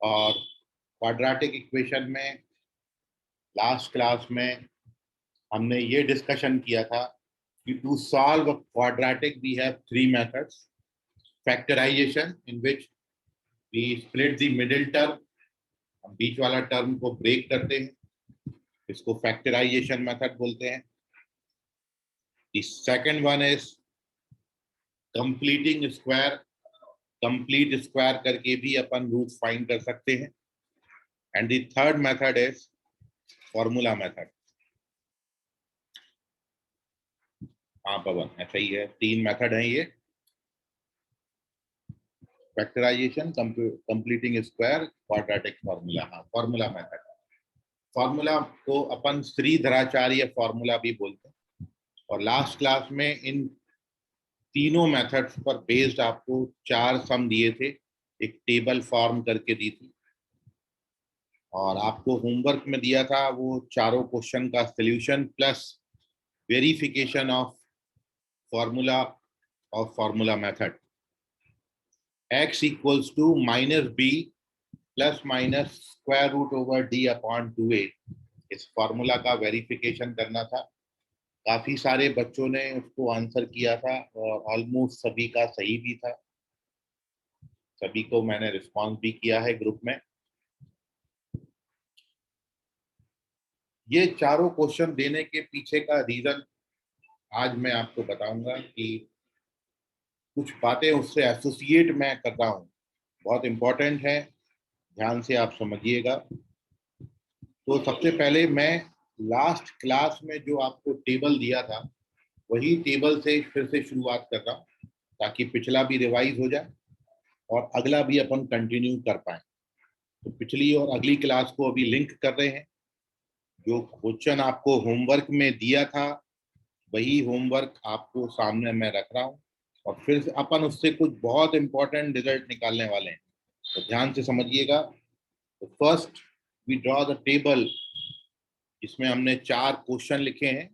और quadratic equation में last class में हमने ये डिस्कशन किया था कि to solve quadratic we have three methods. Factorisation, in which we split the middle term, हम बीच वाला टर्म को ब्रेक करते हैं, इसको फैक्टराइजेशन मेथड बोलते हैं. The second one is completing square. Complete square करके भी अपन रूट फाइंड कर सकते हैं. And the third method is formula method. हाँ पवन, ऐसा ही है, तीन मेथड हैं ये. Factorisation, completing square, quadratic formula. हाँ, फॉर्मूला मेथड. फॉर्मूला को अपन श्रीधराचार्य फॉर्मूला भी बोलते हैं. और लास्ट क्लास में इन तीनों मेथड्स पर बेस्ड आपको चार सम दिए थे, एक टेबल फॉर्म करके दी थी, और आपको होमवर्क में दिया था वो चारों क्वेश्चन का solution plus verification of formula of formula method. x equals to minus b plus minus square root over d upon 2a. इस फॉर्मूला का वेरिफिकेशन करना था. काफी सारे बच्चों ने उसको आंसर किया था और ऑलमोस्ट सभी का सही भी था. सभी को मैंने रिस्पॉन्स भी किया है ग्रुप में. ये चारों क्वेश्चन देने के पीछे का रीजन आज मैं आपको बताऊंगा कि कुछ बातें उससे एसोसिएट मैं कर रहा हूँ, बहुत इंपॉर्टेंट है, ध्यान से आप समझिएगा. तो सबसे पहले मैं लास्ट क्लास में जो आपको टेबल दिया था वही टेबल से फिर से शुरुआत कर रहा हूँ, ताकि पिछला भी रिवाइज हो जाए और अगला भी अपन कंटिन्यू कर पाए. तो पिछली और अगली क्लास को अभी लिंक कर रहे हैं. जो क्वेश्चन आपको होमवर्क में दिया था वही होमवर्क आपको सामने मैं रख रहा हूँ, और फिर से अपन उससे कुछ बहुत इंपॉर्टेंट रिजल्ट निकालने वाले हैं. तो ध्यान से समझिएगा. तो first we draw the table. इसमें हमने चार क्वेश्चन लिखे हैं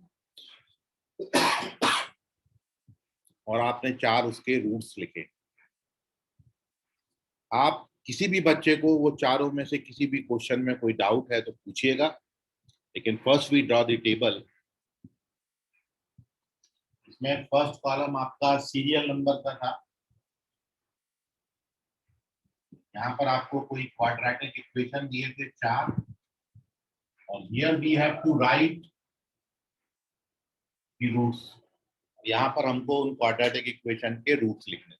और आपने चार उसके रूट्स लिखे. आप किसी भी बच्चे को वो चारों में से किसी भी क्वेश्चन में कोई डाउट है तो पूछिएगा, लेकिन first we draw the table. इसमें फर्स्ट कॉलम आपका सीरियल नंबर का था. यहाँ पर आपको कोई क्वाड्रेटिक इक्वेशन दिए थे चार, और here we have to write the roots. यहाँ पर हमको उन क्वाड्रेटिक इक्वेशन के रूट्स लिखने थे.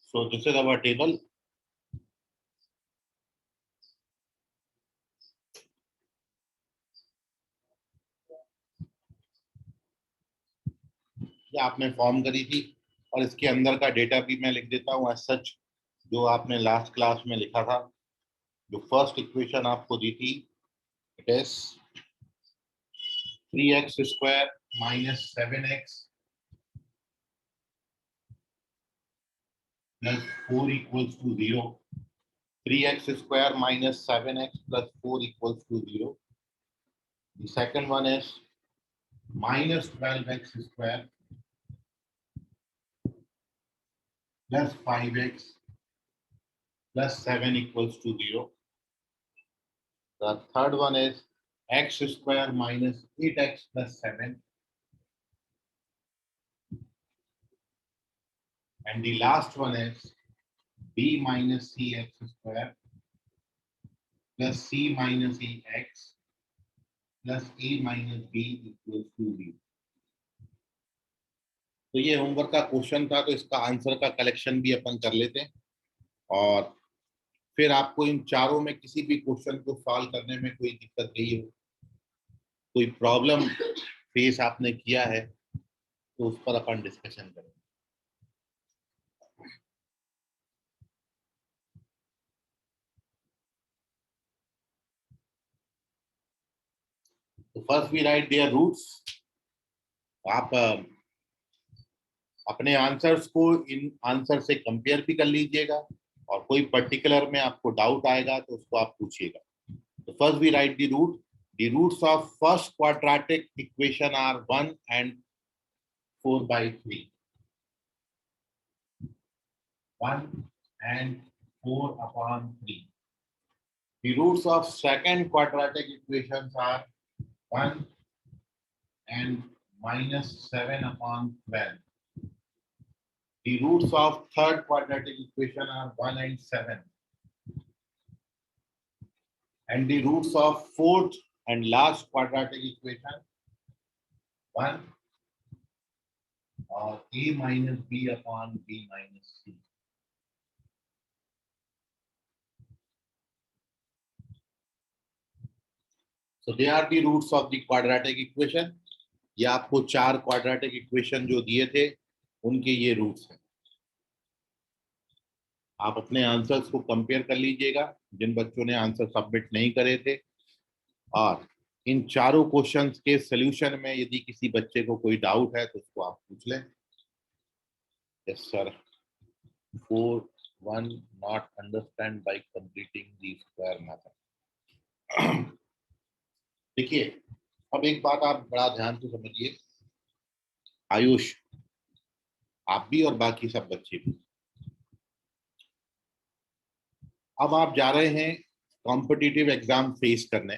So this is our table. ये आपने फॉर्म करी थी और इसके अंदर का डेटा भी मैं लिख देता हूँ एज सच, जो आपने लास्ट क्लास में लिखा था. जो फर्स्ट इक्वेशन आपको दी थी, it is 3x square minus 7x plus 4 equals to 0. 3x square minus 7x plus 4 equals to 0. The second one is minus 12x square plus 5x plus 7 equals to 0. The third one is x square minus 8x plus 7. And the last one is b minus cx square plus c minus ax plus a minus b equals to 0. तो ये homework का question था, तो इसका answer का collection भी अपन कर लेते हैं, और फिर आपको इन चारों में किसी भी क्वेश्चन को सॉल्व करने में कोई दिक्कत नहीं हो, कोई प्रॉब्लम फेस आपने किया है तो उस पर अपन डिस्कशन करें. तो first we write their roots. आप अपने आंसर्स को इन आंसर से कंपेयर भी कर लीजिएगा, और कोई पर्टिकुलर में आपको डाउट आएगा तो उसको आप पूछिएगा। तो first we write the root. The roots of first quadratic equation are 1 and 4/3। 1 and 4/3। The roots of second quadratic equations are 1 and -7/12. The roots of third quadratic equation are 1 and 7. And the roots of fourth and last quadratic equation, 1 or a minus b upon b minus c. So they are the roots of the quadratic equation. ये आपको 4 quadratic equation जो दिए थे उनके ये roots हैं। आप अपने आंसर्स को कंपेयर कर लीजिएगा, जिन बच्चों ने आंसर सबमिट नहीं करे थे, और इन चारों क्वेश्चंस के सॉल्यूशन में यदि किसी बच्चे को कोई डाउट है तो उसको आप पूछ लें। Yes sir, 4(1) not understand by completing the square method। देखिए, अब एक बात आप बड़ा ध्यान से समझिए, आयुष, आप भी और बाकी सब बच्चे भी, अब आप जा रहे हैं कॉम्पिटिटिव एग्जाम फेस करने।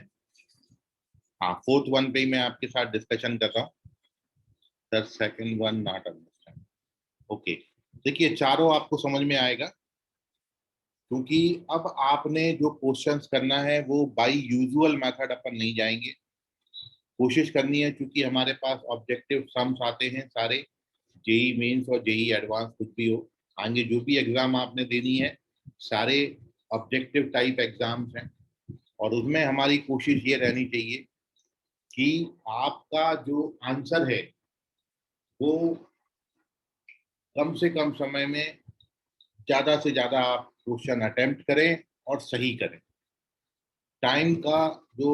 हाँ, 4th वन पे ही मैं आपके साथ डिस्कशन कर रहा हूँ sir, 2nd one not understand. Okay, देखिए चारों आपको समझ में आएगा, क्योंकि अब आपने जो क्वेश्चंस करना है वो बाय यूजुअल मेथड अपन नहीं जाएंगे। कोशिश करनी है, क्योंकि हमारे पास ऑब्जेक्टिव सम्स आते हैं सारे, जेई मेंस और जेई एडवांस कुछ भी हो, आगे जो भी एग्जाम आपने देनी है सारे ऑब्जेक्टिव टाइप एग्जाम्स हैं, और उसमें हमारी कोशिश ये रहनी चाहिए कि आपका जो आंसर है वो कम से कम समय में ज्यादा से ज्यादा आप क्वेश्चन अटेम्प्ट करें और सही करें। टाइम का जो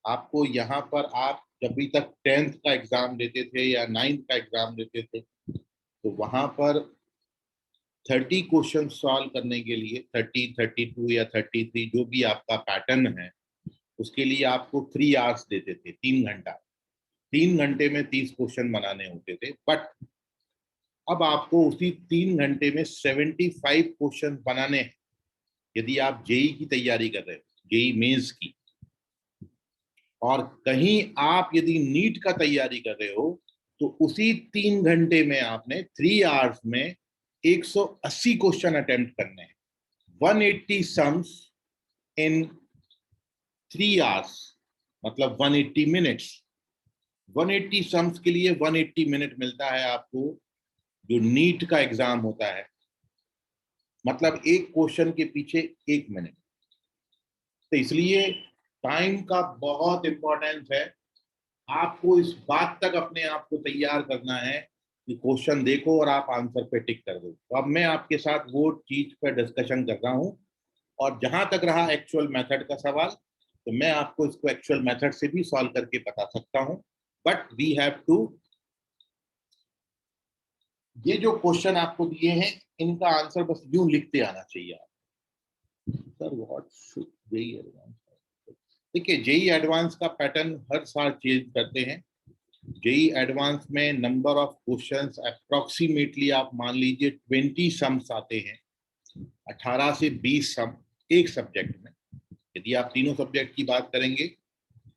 आपको यहाँ पर, आप जब भी तक 10th का एग्जाम देते थे या 9th का एग्जाम देते थे तो वहां पर 30 क्वेश्चन सॉल्व करने के लिए 30, 32 या 33 जो भी आपका पैटर्न है, उसके लिए आपको 3 आवर्स देते थे, 3 घंटा। 3 घंटे में 30 क्वेश्चन बनाने होते थे, बट अब आपको उसी 3 घंटे में 75 क्वेश्चन बनाने हैं यदि आप जेई की तैयारी कर रहे हो, जेई मेंस की। और कहीं आप यदि नीट का तैयारी कर रहे हो तो उसी 3 घंटे में आपने 3 आवर्स में 180 क्वेश्चन अटेम्प्ट करने हैं। 180 सम्स इन 3 आवर्स, मतलब 180 मिनट्स। 180 सम्स के लिए 180 मिनट मिलता है आपको, जो नीट का एग्जाम होता है, मतलब एक क्वेश्चन के पीछे 1 मिनट। तो इसलिए टाइम का बहुत इंपॉर्टेंस है। आपको इस बात तक अपने आप को तैयार करना है कि क्वेश्चन देखो और आप आंसर पे टिक कर दो। तो अब मैं आपके साथ वो चीज पर डिस्कशन कर रहा हूँ, और जहां तक रहा एक्चुअल मेथड का सवाल, तो मैं आपको इसको एक्चुअल मेथड से भी सॉल्व करके बता सकता हूँ, बट वी हैव टू, ये जो क्वेश्चन आपको दिए हैं इनका आंसर बस यूं लिखते आना चाहिए आप। Sir what should JEE advance, देखिए जेई एडवांस का पैटर्न हर साल चेंज करते हैं। जेई एडवांस में नंबर ऑफ क्वेश्चंस अप्रोक्सीमेटली आप मान लीजिए 20 सम्स आते हैं, 18 से 20 सम एक सब्जेक्ट में। यदि आप तीनों सब्जेक्ट की बात करेंगे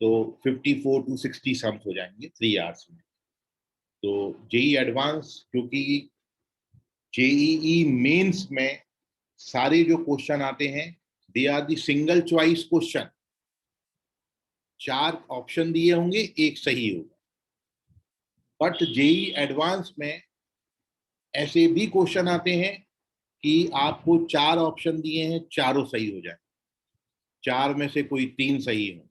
तो 54 to 60 सम्स हो जाएंगे 3 आवर्स में। तो जेई एडवांस, क्योंकि जेईई मेंस में सारे जो क्वेश्चन आते हैं they are the single choice question. 4 option दिए होंगे, एक सही होगा। बट जेई एडवांस में ऐसे भी क्वेश्चन आते हैं कि आपको 4 ऑप्शन दिए हैं, चारों सही हो जाए, 4 में से कोई 3 सही हो,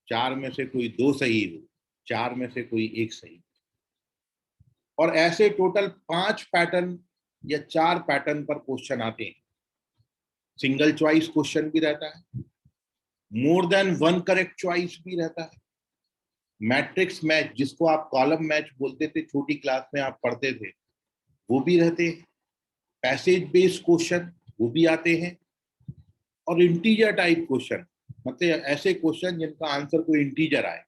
4 में से कोई 2 सही हो, 4 में से कोई 1 सही, और ऐसे टोटल 5 पैटर्न या 4 पैटर्न पर क्वेश्चन आते हैं। सिंगल चॉइस क्वेश्चन भी रहता है, मोर देन 1 करेक्ट चॉइस भी रहता है, मैट्रिक्स मैच, जिसको आप कॉलम मैच बोलते थे, छोटी क्लास में आप पढ़ते थे, वो भी रहते हैं। पैसेज बेस्ड क्वेश्चन वो भी आते हैं, और इंटीजर टाइप क्वेश्चन, मतलब ऐसे क्वेश्चन जिनका आंसर कोई इंटीजर आए।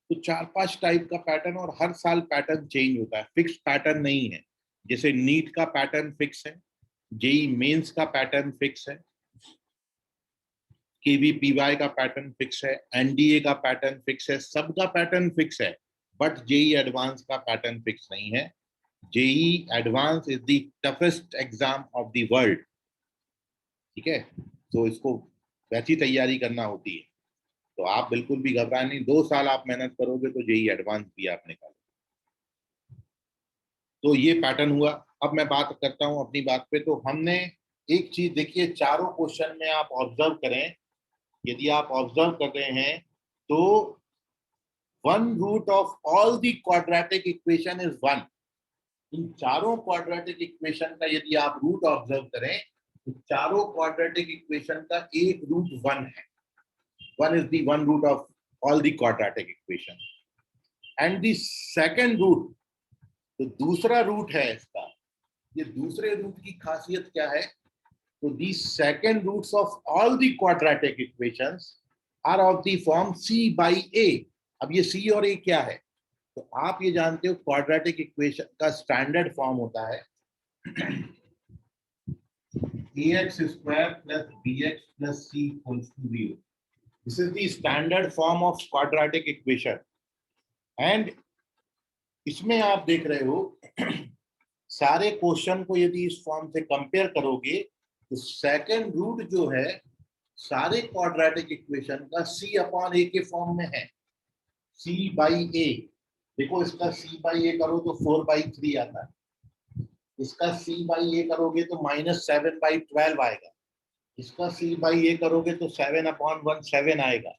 तो 4-5 टाइप का पैटर्न, और हर साल पैटर्न चेंज होता है, फिक्स पैटर्न नहीं है। जैसे नीट का पैटर्न फिक्स है, जेई मेंस का पैटर्न फिक्स है, केवीपीवाई का पैटर्न फिक्स है, एनडीए का पैटर्न फिक्स है, सबका पैटर्न फिक्स है। बट जेई एडवांस का पैटर्न फिक्स नहीं है। JEE advance is the toughest exam of the world, ठीक है। तो इसको वैसी तैयारी करना होती है, तो आप बिल्कुल भी घबराए नहीं, 2 साल आप मेहनत करोगे तो जेई एडवांस भी आप निकालोगे। तो ये पैटर्न हुआ। अब मैं बात करता हूं अपनी बात पे। तो हमने एक चीज देखिए, चारों क्वेश्चन में आप ऑब्जर्व करें, यदि आप ऑब्जर्व कर रहे हैं तो 1 root of all the quadratic equation is 1। इन चारों क्वाड्रेटिक इक्वेशन का यदि आप रूट ऑब्जर्व करें तो चारों क्वाड्रेटिक इक्वेशन का एक रूट 1 है। 1 is the 1 root of all the quadratic equation. And the second root, तो दूसरा रूट है इसका, ये दूसरे रूट की खासियत क्या है? तो the second roots of all the quadratic equations are of the form c by a। अब ये c और a क्या है? तो आप ये जानते हो क्वाड्रेटिक इक्वेशन का स्टैंडर्ड फॉर्म होता है ax square plus bx plus c equals to 0। This is the standard form of quadratic equation। And इसमें आप देख रहे हो सारे क्वेश्चन को यदि इस फॉर्म से कंपेयर करोगे तो सेकंड रूट जो है सारे क्वाड्रेटिक इक्वेशन का c अपॉन a के फॉर्म में है, c बाई a। देखो इसका c बाई a करो तो 4/3 आता है, इसका c बाई a करोगे तो -7/12 आएगा, इसका c बाई a करोगे तो 7/1 आएगा,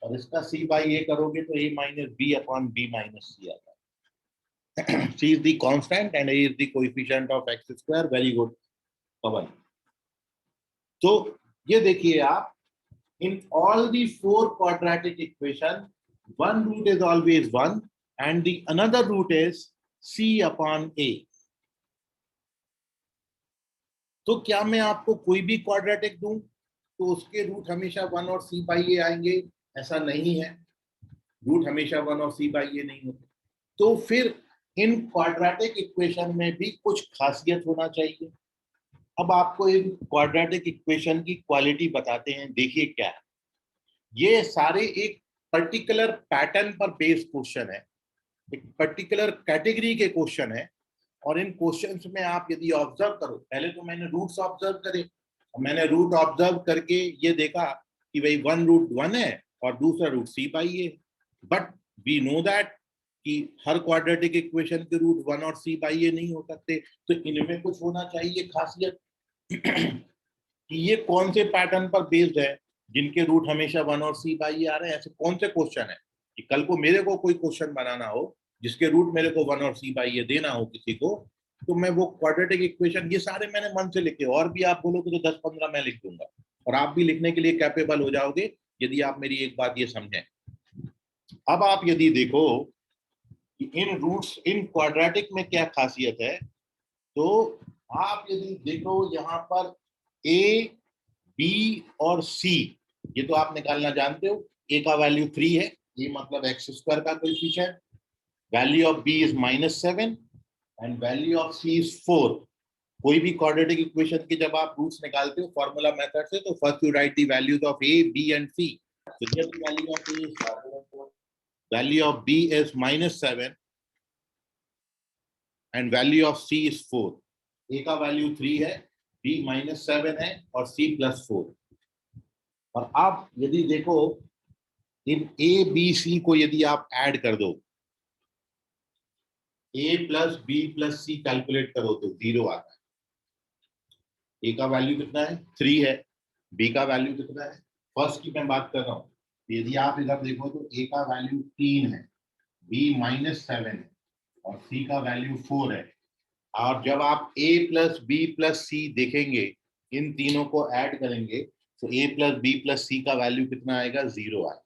और इसका c बाई a करोगे तो a minus b upon b minus c आता है। C is the constant and A is the coefficient of x square। Very good, Pawan। तो ये देखिए आप, in all the 4 quadratic equation, one root is always 1 and the another root is c upon a। तो क्या मैं आपको कोई भी क्वाड्रेटिक दूं तो उसके रूट हमेशा 1 और c बाई ए आएंगे? ऐसा नहीं है, रूट हमेशा 1 और c बाई ए नहीं होते। तो फिर इन क्वाड्रेटिक इक्वेशन में भी कुछ खासियत होना चाहिए। अब आपको इन क्वाड्रेटिक इक्वेशन की क्वालिटी बताते हैं, देखिए क्या है। ये सारे एक पर्टिकुलर पैटर्न पर बेस्ड क्वेश्चन है, एक पर्टिकुलर कैटेगरी के क्वेश्चन है, और इन क्वेश्चंस में आप यदि ऑब्जर्व करो, पहले तो मैंने रूट्स ऑब्जर्व करे, मैंने रूट ऑब्जर्व करके ये देखा कि भाई 1 रूट 1 है और दूसरा root c by a. But we know that कि हर क्वाड्रेटिक इक्वेशन के रूट 1 और c बाई ए नहीं हो सकते, तो इनमें कुछ होना चाहिए खासियत कि ये कौन से पैटर्न पर बेस्ड है जिनके रूट हमेशा 1 और c बाई ए आ रहे हैं। ऐसे कौन से क्वेश्चन है कि कल को मेरे को कोई क्वेश्चन बनाना हो जिसके रूट मेरे को 1 और c बाई ए देना हो किसी को, तो मैं वो क्वाड्रेटिक इक्वेशन, ये सारे मैंने मन से लिखे, और भी आप बोलोगे तो 10-15 मैं लिख दूंगा, और आप भी लिखने के लिए कैपेबल हो जाओगे यदि आप मेरी एक बात ये समझें। अब आप यदि देखो इन रूट्स, इन क्वाड्रेटिक में क्या खासियत है, तो आप यदि देखो यहाँ पर a, b और c, ये तो आप निकालना जानते हो। a का वैल्यू 3 है, ये मतलब x स्क्वायर का coefficient, value of b is -7 and value of c is 4। कोई भी क्वाड्रेटिक इक्वेशन के जब आप रूट्स निकालते हो फॉर्मूला मेथड से, तो first you right the values of a, b and c। तो जब value of a is, value of b is -7 and value of c is 4। a का वैल्यू 3 है, b -7 है और c +4। और आप यदि देखो इन a b c को यदि आप ऐड कर दो, a plus b plus c calculate करो तो 0 आता है। a का वैल्यू कितना है? 3 है। b का वैल्यू कितना है? फर्स्ट की मैं बात कर रहा हूँ, यदि आप इधर देखो तो a का वैल्यू 3 है, b -7 है और c का वैल्यू 4 है। और जब आप a प्लस बी प्लस सी देखेंगे, इन तीनों को ऐड करेंगे तो a plus B plus c का वैल्यू कितना आएगा? 0 आएगा।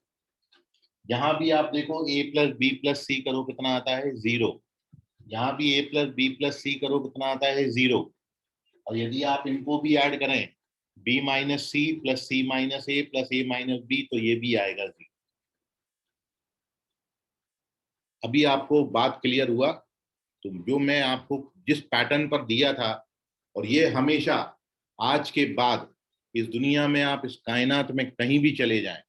यहाँ भी आप देखो a प्लस बी प्लस सी करो कितना आता है 0। यहाँ भी a प्लस बी प्लस सी करो कितना आता है 0। और यदि आप इनको भी ऐड करें b माइनस सी प्लस सी माइनस ए प्लस ए माइनस बी तो ये भी आएगा 0। अभी आपको बात क्लियर हुआ? तो जो मैं आपको जिस पैटर्न पर दिया था, और ये हमेशा आज के बाद इस दुनिया में आप इस कायनात में कहीं भी चले जाएं,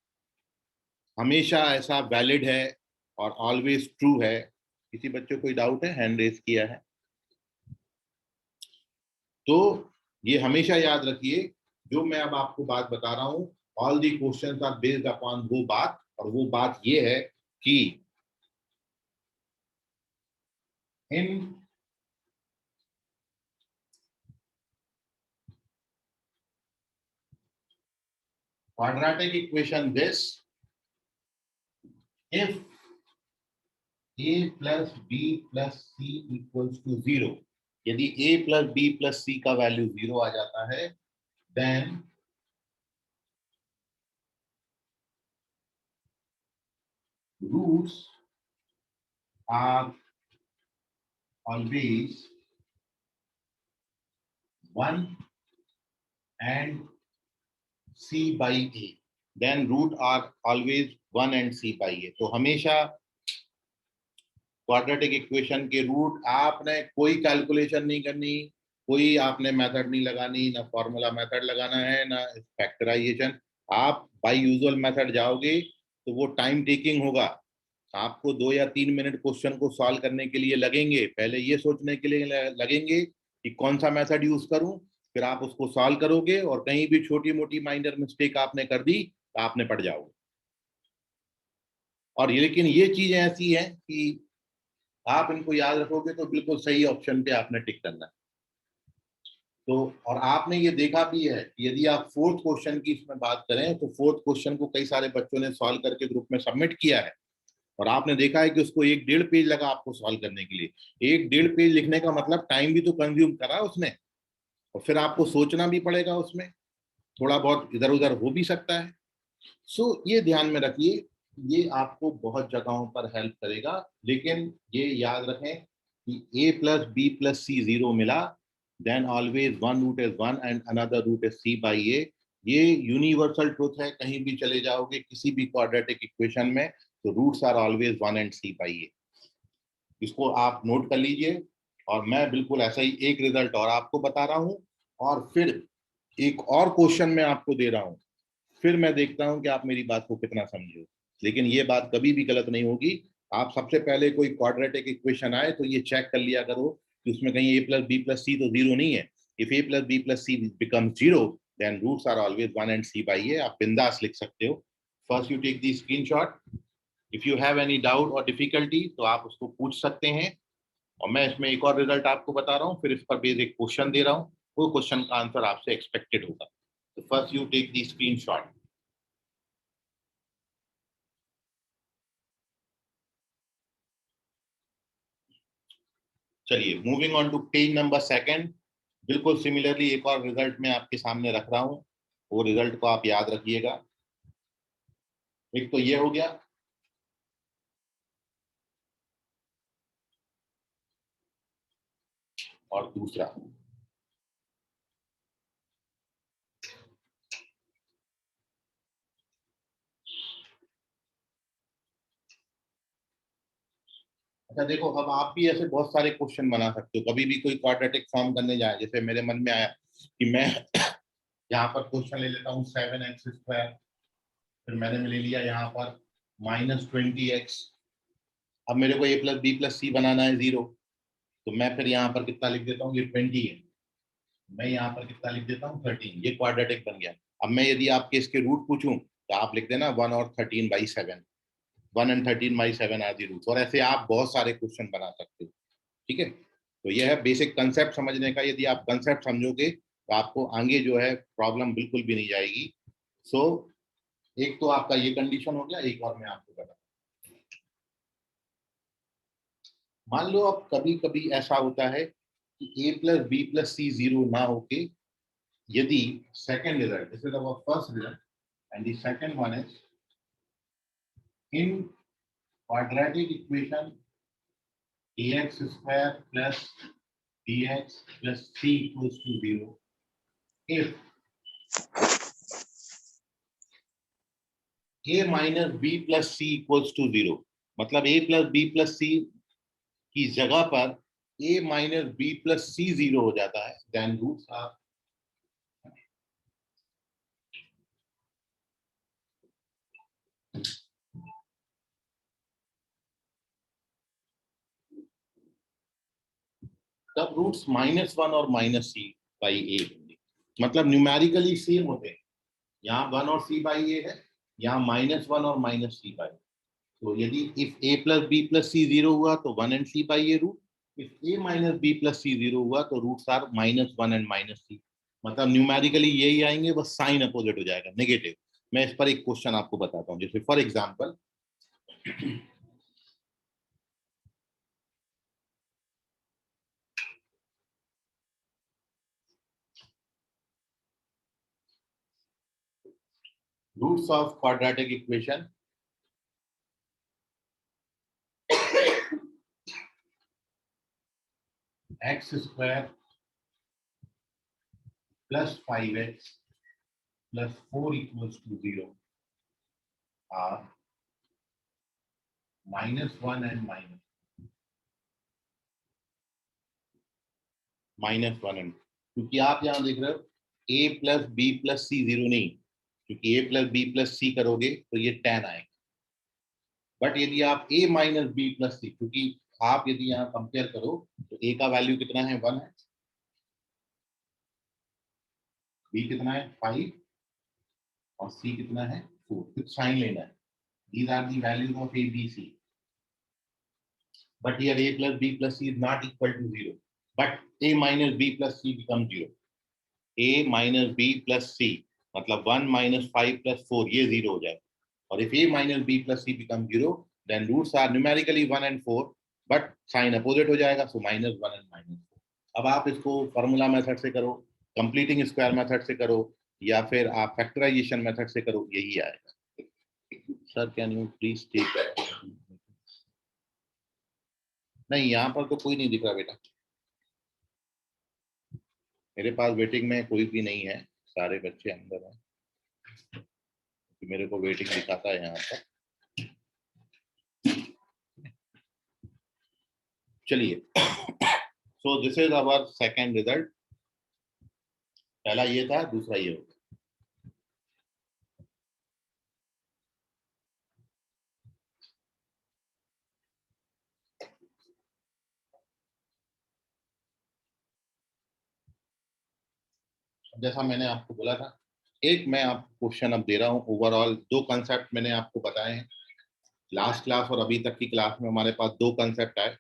हमेशा ऐसा वैलिड है और ऑलवेज ट्रू है। किसी बच्चे को कोई डाउट है? हैंड रेज किया है तो ये हमेशा याद रखिए, जो मैं अब आपको बात बता रहा हूं, all the questions are based upon वो बात, और वो बात ये है कि इन quadratic equation this, if a plus b plus c equals to 0, यदि a plus b plus c का वैल्यू 0 आ जाता है, then roots are always 1 and c by a, then root are always 1 and c by a। तो हमेशा quadratic equation के root आपने कोई calculation नहीं करनी, कोई आपने मेथड नहीं लगानी, ना फॉर्मूला मेथड लगाना है ना फैक्टराइजेशन। आप बाय यूजुअल मेथड जाओगे तो वो टाइम टेकिंग होगा, आपको 2 या 3 मिनट क्वेश्चन को सॉल्व करने के लिए लगेंगे, पहले ये सोचने के लिए लगेंगे कि कौन सा मेथड यूज करूं, फिर आप उसको सॉल्व करोगे और कहीं भी छोटी मोटी माइनर मिस्टेक आपने कर दी तो आपने पड़ जाओगे। और लेकिन ये चीजें ऐसी हैं कि आप इनको याद रखोगे तो बिल्कुल सही ऑप्शन पे आपने टिक करना है। तो और आपने ये देखा भी है कि यदि आप फोर्थ क्वेश्चन की इसमें बात करें तो फोर्थ क्वेश्चन को कई सारे बच्चों ने सॉल्व करके ग्रुप में सबमिट किया है, और आपने देखा है कि उसको 1-1.5 पेज लगा आपको सॉल्व करने के लिए। 1-1.5 पेज लिखने का मतलब टाइम भी तो कंज्यूम करा उसने, और फिर आपको सोचना भी पड़ेगा उसमें, थोड़ा बहुत इधर उधर हो भी सकता है। सो ये ध्यान में रखिए, ये आपको बहुत जगहों पर हेल्प करेगा। लेकिन ये याद रखें कि a प्लस बी प्लस सी 0 मिला, then always one root is 1 and another root is c by a। ये यूनिवर्सल ट्रूथ है, कहीं भी चले जाओगे किसी भी क्वाड्रेटिक इक्वेशन में तो roots are always 1 and c by a। इसको आप नोट कर लीजिए। और मैं बिल्कुल ऐसा ही एक रिजल्ट और आपको बता रहा हूं, और फिर एक और क्वेश्चन मैं आपको दे रहा हूं, फिर मैं देखता हूं कि आप मेरी बात को कितना समझे। लेकिन ये बात कभी भी गलत नहीं होगी। आप सबसे पहले कोई क्वाड्रेटिक इक्वेशन आए तो ये चेक कर लिया करो कि उसमें कहीं a प्लस बी प्लस सी तो 0 नहीं है। If a plus B plus c become 0 then roots are always 1 and c by a। आप बिंदास लिख सकते हो। First you take the screenshot. If you have any doubt और डिफिकल्टी तो आप उसको पूछ सकते हैं। और मैं इसमें एक और रिजल्ट आपको बता रहा हूँ, फिर इस पर बेस एक क्वेश्चन दे रहा हूँ, वो क्वेश्चन का आंसर आपसे एक्सपेक्टेड होगा। तो first you take the screenshot. चलिए moving on to page number second. बिल्कुल सिमिलरली एक और रिजल्ट मैं आपके सामने रख रहा हूँ, वो रिजल्ट को आप याद रखिएगा। एक तो ये हो गया, और दूसरा अच्छा देखो, अब आप भी ऐसे बहुत सारे क्वेश्चन बना सकते हो। कभी भी कोई क्वाड्रेटिक फॉर्म करने जाए, जैसे मेरे मन में आया कि मैं यहाँ पर क्वेश्चन ले लेता हूँ 7x², फिर मैंने ले लिया यहाँ पर -20x। अब मेरे को a प्लस बी प्लस सी बनाना है 0, तो मैं फिर यहाँ पर कितना लिख देता हूँ, ये 20 है, मैं यहाँ पर कितना लिख देता हूँ 13। ये क्वाड्रेटिक बन गया। अब मैं यदि आपके इसके रूट पूछूं तो आप लिख देना 1 और 13/7। 1 एंड 13/7 आर दी रूट्स। और ऐसे आप बहुत सारे क्वेश्चन बना सकते हो। ठीक है, तो यह है बेसिक कंसेप्ट समझने का। यदि आप कंसेप्ट समझोगे तो आपको आगे जो है प्रॉब्लम बिल्कुल भी नहीं जाएगी। सो एक तो आपका ये कंडीशन हो गया, एक और मैं आपको बता, मान लो अब कभी कभी ऐसा होता है कि a प्लस बी प्लस सी 0 ना होके, यदि second result, this is our first result and the second one is in quadratic equation ax square plus bx plus c equals to 0 if a minus b plus c equals to 0, मतलब a plus b plus c की जगह पर a minus b plus c 0 हो जाता है, then roots are तब roots -1 और -c/a होंगे, मतलब न्यूमेरिकली सेम होते हैं। यहाँ 1 और c/a है, यहाँ -1 और -c/a। तो यदि if a plus b plus c 0 हुआ तो 1 and c/a root, if a minus b plus c 0 हुआ तो रूट्स आर -1 and -c। मतलब न्यूमेरिकली यही आएंगे, बस साइन अपोजिट हो जाएगा, नेगेटिव। मैं इस पर एक क्वेश्चन आपको बताता हूँ, जैसे for example roots of quadratic equation x square plus 5x plus 4 equals to 0 are -1 and -1 and, क्योंकि आप यहाँ देख रहे हो a plus b plus c 0 नहीं, क्योंकि a plus b plus c करोगे तो ये tan आएगा। बट यदि आप a minus b plus c, क्योंकि आप यदि यहाँ कंपेयर करो तो a का वैल्यू कितना है 1 है, b कितना है 5 और c कितना है 4, कुछ साइन लेना है। These are the values of a, b, c. But here a plus b plus c is not equal to 0. But a minus b plus c becomes 0. A minus b plus c, मतलब 1 minus 5 plus 4, ये 0 हो जाए। और if a minus b plus c becomes 0, then roots are numerically 1 and 4, but sign opposite हो जाएगा, so -1 and -4. अब आप इसको फॉर्मूला मेथड से करो, कंप्लीटिंग स्क्वायर मेथड से करो, या फिर आप फैक्टराइजेशन मेथड से करो, यही आएगा। Sir can you please take, नहीं यहाँ पर तो कोई नहीं दिख रहा बेटा, मेरे पास वेटिंग में कोई भी नहीं है, सारे बच्चे अंदर हैं, मेरे को वेटिंग दिखाता है यहाँ पर। चलिए, so this is our second result. पहला ये था, दूसरा ये होगा। जैसा मैंने आपको बोला था, एक मैं आपको क्वेश्चन अब दे रहा हूँ। ओवरऑल 2 कंसेप्ट मैंने आपको बताए हैं लास्ट क्लास और अभी तक की क्लास में। हमारे पास 2 कंसेप्ट आए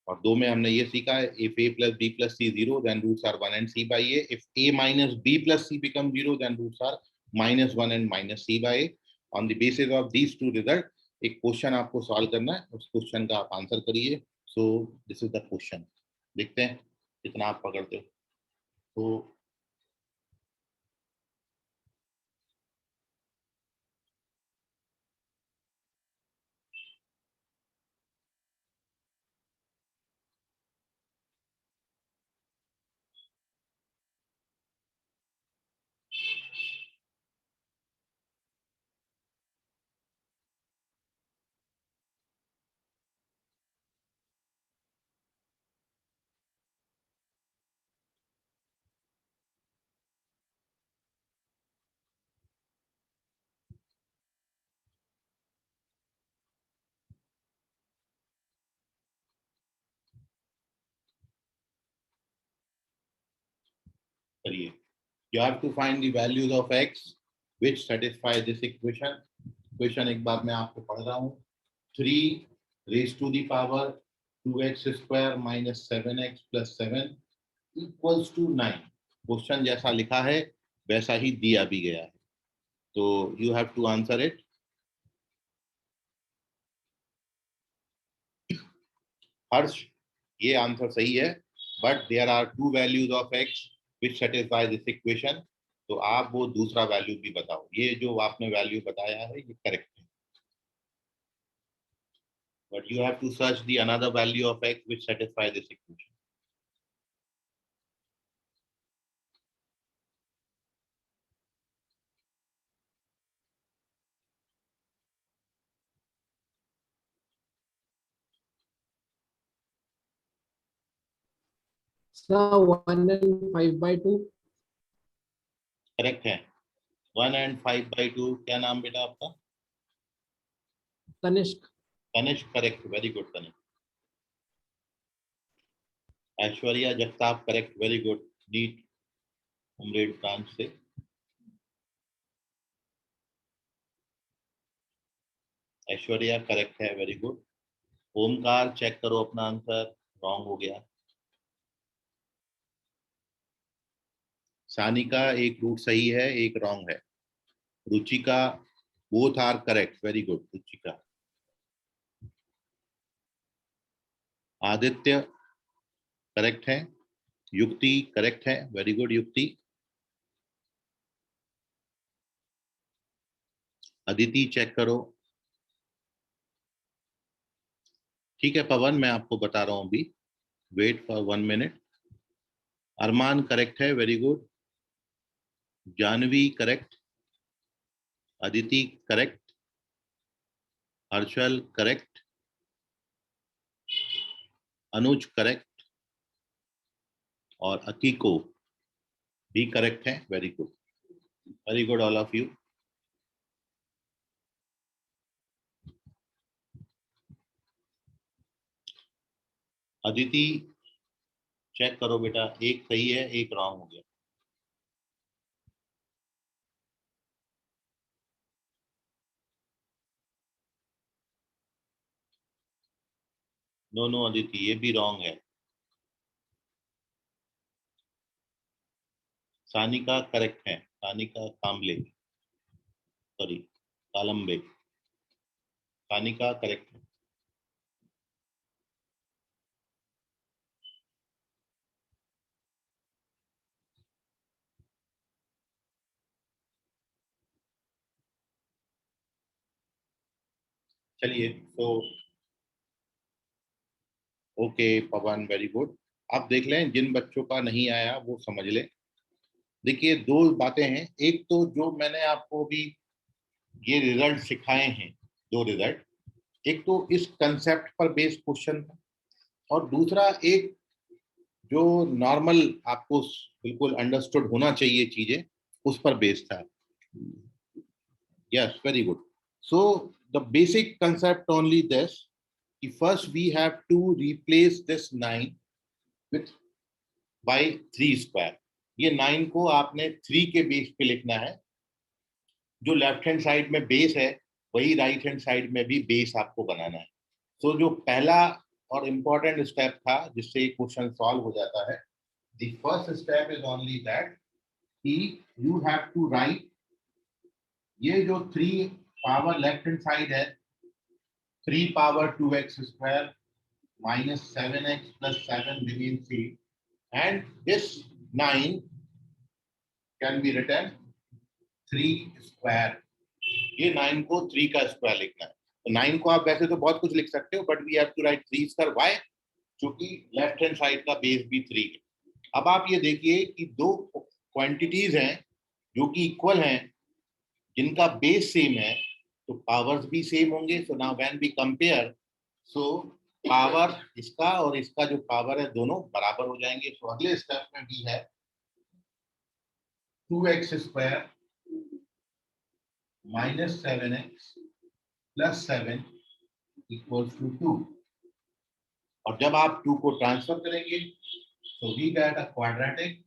और 2 में हमने ये सीखा है, if a plus b plus c 0 then roots are 1 and c/a, if a minus b plus c becomes 0 then roots are -1 and -c/a। on the basis of these 2 result एक क्वेश्चन आपको solve करना है, उस question का आप answer करिए। सो this is the question, देखते हैं कितना आप पकड़ते हो। तो करिए, you have to find the values of x which satisfy this equation। Equation एक बार मैं आपको पढ़ रहा हूँ, 3 raised to the power 2x square minus 7x plus 7 equals to 9। Question जैसा लिखा है वैसा ही दिया भी गया है, तो you have to answer it. Harsh, ये आंसर सही है, but there are 2 values of x which satisfy this equation। तो आप वो दूसरा वैल्यू भी बताओ, ये जो आपने वैल्यू बताया है ये करेक्ट है। but you have to search the another value of x which satisfy this equation. Sir, 1 and 5/2. Correct है. 1 and 5/2. क्या नाम बेटा आपका? Tanishk. Tanishk. Correct. Very good Tanishk. Aishwarya Jagtap. Correct. Very good. NEET Umred branch से. ऐश्वर्या करेक्ट है. Very good. ओमकार चेक करो अपना आंसर. रॉन्ग हो गया. सानिका एक रूट सही है, एक रॉन्ग है. Ruchika both are correct. Very good Ruchika. Aditya correct है. युक्ति करेक्ट है. वेरी गुड युक्ति. अदिति चेक करो. ठीक है पवन, मैं आपको बता रहा हूं अभी. Wait for 1 minute. Arman correct है. Very good. Janhvi correct. Aditi correct. Harshal correct. Anuj correct. और अकीको भी करेक्ट है. Very good. Very good all of you. Aditi check करो बेटा. एक सही है, एक रॉन्ग हो गया. नो नो अदिति, ये भी रॉन्ग है. सानिका करेक्ट है. सानिका काम्बले, सॉरी कालम्बे. सानिका करेक्ट है. चलिए तो ओके पवन वेरी गुड. आप देख लें जिन बच्चों का नहीं आया वो समझ लें. देखिए दो बातें हैं. एक तो जो मैंने आपको अभी ये रिजल्ट सिखाए हैं, दो रिजल्ट. एक तो इस कंसेप्ट पर बेस्ड क्वेश्चन था, और दूसरा एक जो नॉर्मल आपको बिल्कुल अंडरस्टूड होना चाहिए चीजें, उस पर बेस्ड था. Yes very good. So the basic concept only this कि first we have to replace this 9 with by 3 square. ये 9 को आपने 3 के बेस पे लिखना है. जो लेफ्ट हैंड साइड में बेस है वही राइट हैंड साइड में भी बेस आपको बनाना है. तो जो पहला और इम्पोर्टेंट स्टेप था जिससे ये क्वेश्चन सॉल्व हो जाता है, the first step is only that कि यू हैव टू राइट ये जो 3 पावर लेफ्ट हैंड साइड है, 3 power 2x square minus 7x plus 7 remains 3, and this 9 can be written 3 square. ये 9 को 3 का स्क्वायर लिखना है. तो 9 को आप वैसे तो बहुत कुछ लिख सकते हो, but we have to write 3 square. Why? क्योंकि लेफ्ट हैंड साइड का बेस भी 3 है. अब आप ये देखिए कि दो क्वांटिटीज हैं जो कि इक्वल हैं, जिनका बेस सेम है, तो पावर्स भी सेम होंगे. So now when we compare, so power इसका और इसका जो पावर है दोनों बराबर हो जाएंगे. तो अगले स्टेप में भी है 2x square minus 7x plus 7 equals to 2. और जब आप 2 को ट्रांसफर करेंगे तो we get a quadratic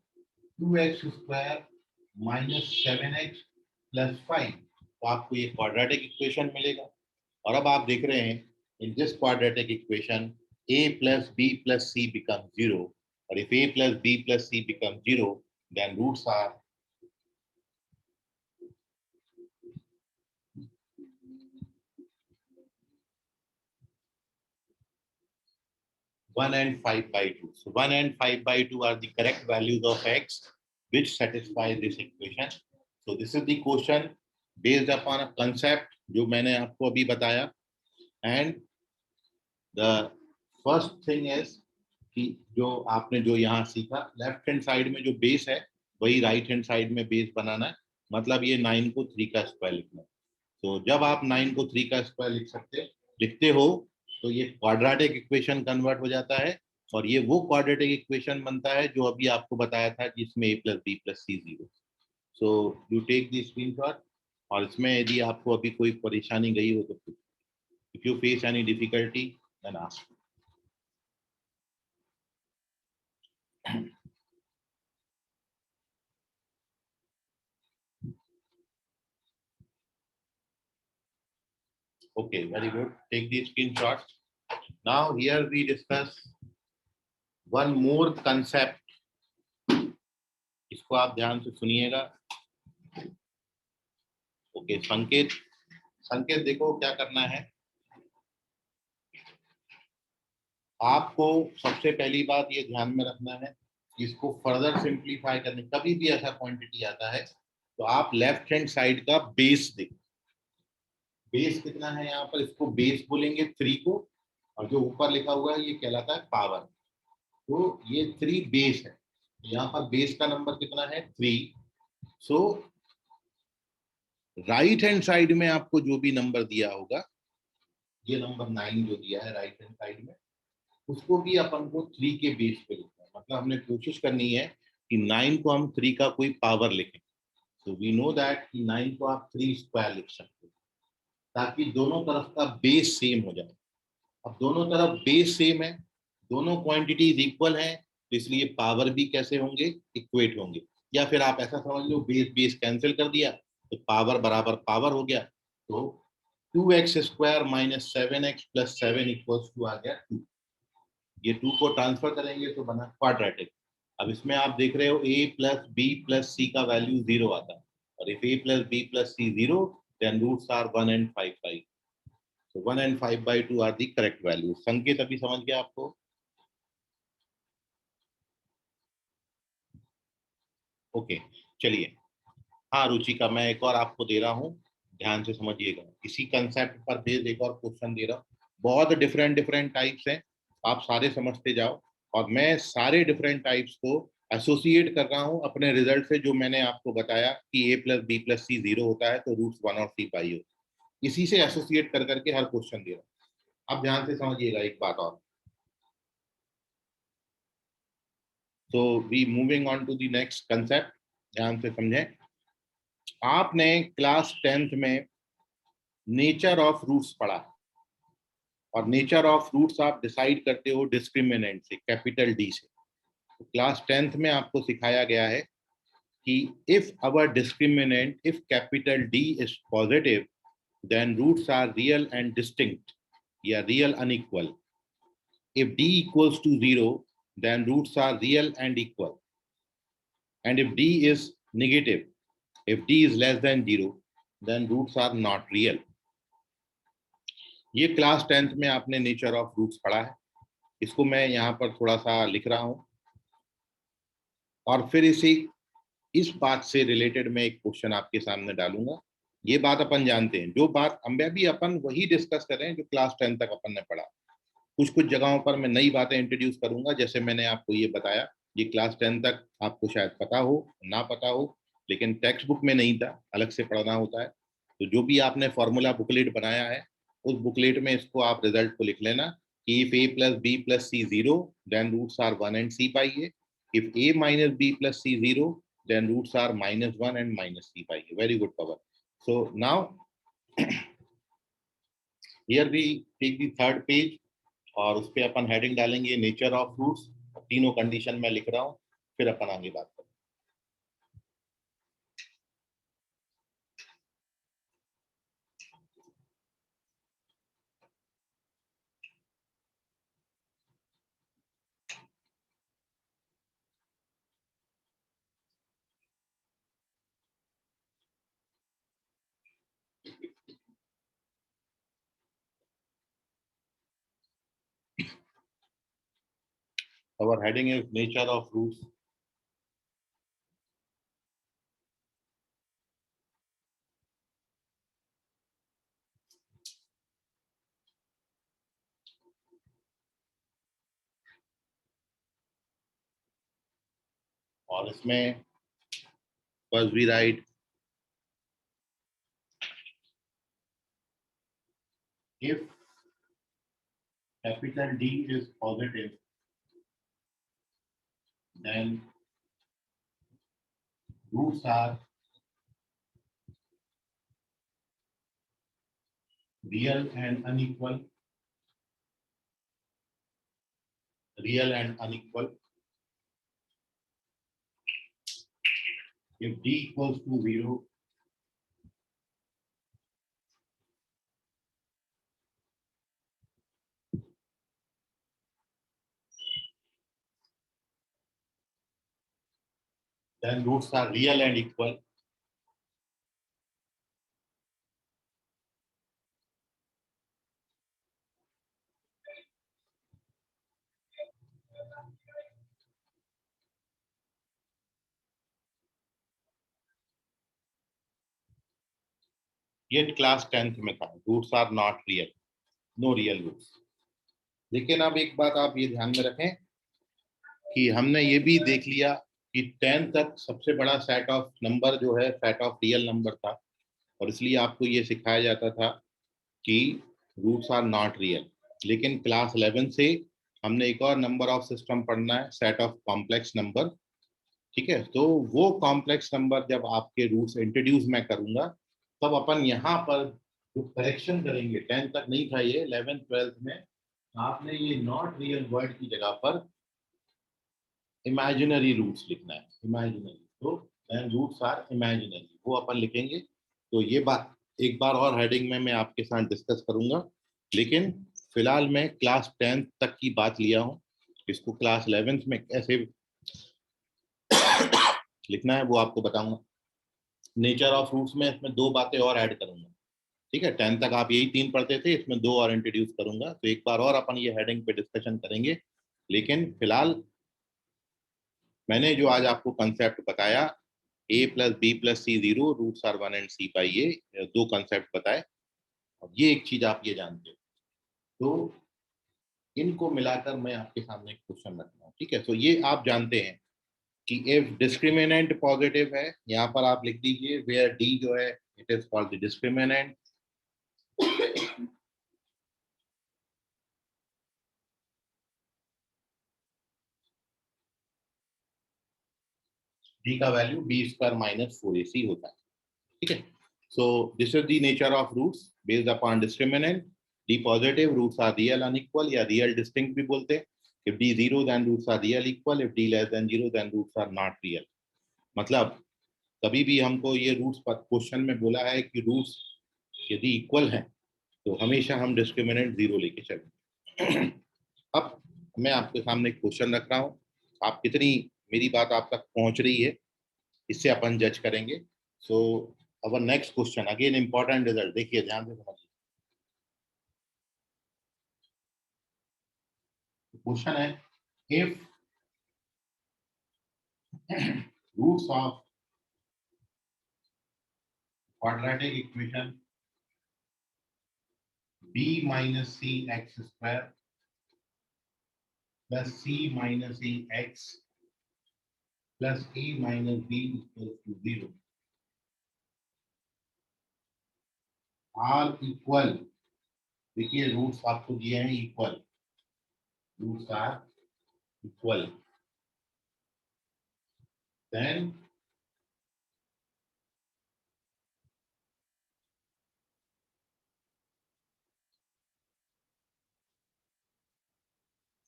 2x square minus 7x plus 5. तो आपको ये क्वाड्रेटिक इक्वेशन मिलेगा. और अब आप देख रहे हैं in this quadratic equation a plus b plus c becomes 0. Or if a plus b plus c becomes 0, then roots are 1 and 5/2. So 1 and 5/2 are the correct values of x which satisfy this equation. So this is the question based upon a concept जो मैंने आपको अभी बताया. And the first thing is कि जो आपने जो यहाँ सीखा, लेफ्ट हैंड साइड में जो बेस है वही राइट हैंड साइड में बेस बनाना है। मतलब ये 9 को 3 का स्क्वायर लिखना है। तो जब आप 9 को 3 का स्क्वायर लिखते हो तो ये क्वाड्रेटिक इक्वेशन कन्वर्ट हो जाता है, और ये वो क्वाड्रेटिक इक्वेशन बनता है जो अभी आपको बताया था जिसमें a plus B plus C 0। So you take the screenshot, और इसमें यदि आपको अभी कोई परेशानी गई हो तो if you face any difficulty then ask. Okay, very good. Take the screenshot. Now here we discuss one more concept. इसको आप ध्यान से सुनिएगा। ओके, संकेत संकेत देखो क्या करना है। आपको सबसे पहली बात ये ध्यान में रखना है, इसको फर्दर सिंप्लीफाई करने, कभी भी ऐसा क्वांटिटी आता है तो आप लेफ्ट हैंड साइड का बेस देखो। बेस कितना है यहाँ पर, इसको बेस बोलेंगे 3 को, और जो ऊपर लिखा हुआ है ये कहलाता है पावर। तो ये 3 बेस है, यहाँ पर बेस का नंबर कितना है 3। सो राइट हैंड साइड में आपको जो भी नंबर दिया होगा, ये नंबर 9 जो दिया है राइट हैंड साइड में, उसको भी अपन को 3 के बेस पे लिखना है। मतलब हमने कोशिश करनी है कि 9 को हम 3 का कोई पावर लिखें। तो वी नो दैट कि 9 को आप 3 स्क्वायर लिख सकते हो, ताकि दोनों तरफ का बेस सेम हो जाए। अब दोनों तरफ बेस सेम है, दोनों क्वांटिटीज इक्वल हैं, तो इसलिए पावर भी कैसे होंगे, इक्वेट होंगे। या फिर आप ऐसा समझ लो, बेस बेस कैंसिल कर दिया तो पावर बराबर पावर हो गया। तो 2x square minus 7x plus 7 equals to आ गया 2। ये 2 को ट्रांसफर करेंगे तो बना क्वाड्रेटिक। अब इसमें आप देख रहे हो a plus B plus c का वैल्यू 0 आता है, और if a plus B plus C 0 then roots are 1 and 5 5। So 1 and 5/2 are the correct values. संकेत अभी समझ गया आपको? ओके, चलिए। हाँ रुचिका, मैं एक और आपको दे रहा हूँ, ध्यान से समझिएगा। इसी कंसेप्ट पर बेस्ड एक और क्वेश्चन दे रहा हूँ। बहुत डिफरेंट डिफरेंट टाइप्स हैं, आप सारे समझते जाओ, और मैं सारे डिफरेंट टाइप्स को एसोसिएट कर रहा हूँ अपने रिजल्ट से। जो मैंने आपको बताया कि a प्लस बी प्लस सी 0 होता है तो रूट्स 1 और 3 पाई हो, इसी से एसोसिएट कर करके हर क्वेश्चन दे रहा हूँ। आप ध्यान से समझिएगा एक बात और। So we moving on to the next concept. ध्यान से समझें। आपने क्लास 10th में नेचर ऑफ रूट्स पढ़ा, और नेचर ऑफ रूट्स आप डिसाइड करते हो डिस्क्रिमिनेंट से, कैपिटल डी से। तो क्लास 10th में आपको सिखाया गया है कि if our discriminant, if capital D is positive, then roots are real and distinct या real unequal. If d equals to 0, then roots are real and equal. And if d is negative, if d is less than 0, then roots are not real. ये class 10th में आपने nature of roots पढ़ा है, इसको मैं यहाँ पर थोड़ा सा लिख रहा हूँ, और फिर इस बात से रिलेटेड मैं एक क्वेश्चन आपके सामने डालूंगा। ये बात अपन जानते हैं, जो बात हम भी अपन वही डिस्कस कर रहे हैं जो क्लास 10 तक अपन ने पढ़ा। कुछ कुछ जगहों पर मैं नई बातें इंट्रोड्यूस करूंगा, जैसे मैंने आपको ये बताया। ये क्लास 10 तक आपको शायद पता हो ना पता हो, लेकिन टेक्स्ट बुक में नहीं था, अलग से पढ़ना होता है। तो जो भी आपने फॉर्मूला बुकलेट बनाया है, उस बुकलेट में इसको आप रिजल्ट को लिख लेना कि if a plus B plus C 0 then roots are 1 and C by A. If a minus B plus C 0 then roots are -1 and -c by A. Very good Pawan. So now here we take the third page, और उस पर अपन heading डालेंगे nature of roots. तीनों condition में लिख रहा हूं, फिर अपन आगे बात करें। Our heading is nature of roots. और इसमें first we write if capital D is positive, then roots are real and unequal. Real and unequal. If D equals to 0, then roots are real and equal. ये class 10th में था, roots are not real, no real roots. लेकिन अब एक बात आप ये ध्यान में रखें कि हमने ये भी देख लिया कि 10 तक सबसे बड़ा सेट ऑफ नंबर जो है सेट ऑफ रियल नंबर था, और इसलिए आपको ये सिखाया जाता था कि रूट्स आर नॉट रियल। लेकिन क्लास 11 से हमने एक और नंबर ऑफ सिस्टम पढ़ना है, सेट ऑफ कॉम्प्लेक्स नंबर। ठीक है, तो वो कॉम्प्लेक्स नंबर जब आपके रूट्स इंट्रोड्यूस मैं करूंगा, तब अपन यहाँ पर जो करेक्शन करेंगे, 10 तक नहीं था ये, 11th 12th में आपने ये नॉट रियल वर्ड की जगह पर इमेजिनरी रूट्स लिखना है। इमेजिनरी, तो देन रूट्स आर इमेजिनरी, वो अपन लिखेंगे। तो ये बात एक बार और हेडिंग में मैं आपके साथ डिस्कस करूंगा, लेकिन फिलहाल मैं क्लास 10th तक की बात लिया हूँ। इसको क्लास 11th में कैसे लिखना है वो आपको बताऊंगा। नेचर ऑफ रूट्स में इसमें दो बातें और ऐड करूंगा। ठीक है, 10 तक आप यही 3 पढ़ते थे, इसमें 2 और इंट्रोड्यूस करूंगा। तो एक बार और अपन ये हेडिंग पे डिस्कशन करेंगे, लेकिन फिलहाल मैंने जो आज आपको कंसेप्ट बताया, a plus B plus C 0, roots are 1 and c by a, 2 concept बताए। अब ये एक चीज आप ये जानते हो, तो इनको मिलाकर मैं आपके सामने एक क्वेश्चन रखता हूँ। ठीक है, तो ये आप जानते हैं कि इफ डिस्क्रिमिनेंट पॉजिटिव है, यहाँ पर आप लिख दीजिए वेयर डी जो है it is called the discriminant. D का value B square minus 4ac होता है। ठीक है, so this is the nature of roots based upon discriminant। d positive, roots are real unequal या real distinct भी बोलते हैं। if d 0 then roots are real equal, if d less than 0 then roots are not real। मतलब कभी भी हमको ये roots पर क्वेश्चन में बोला है कि रूट्स यदि इक्वल हैं तो हमेशा हम डिस्क्रिमिनेंट 0 लेके चलें। अब मैं आपके सामने क्वेश्चन रख रहा हूँ, आप कितनी मेरी बात आप तक पहुंच रही है इससे अपन जज करेंगे। So our next question, again important result, देखिए ध्यान से समझिए। क्वेश्चन है if roots of quadratic equation b minus C X square plus c minus A X plus a minus B equal to 0 are equal. देखिए रूट्स आपको दिए हैं equal, roots are equal, then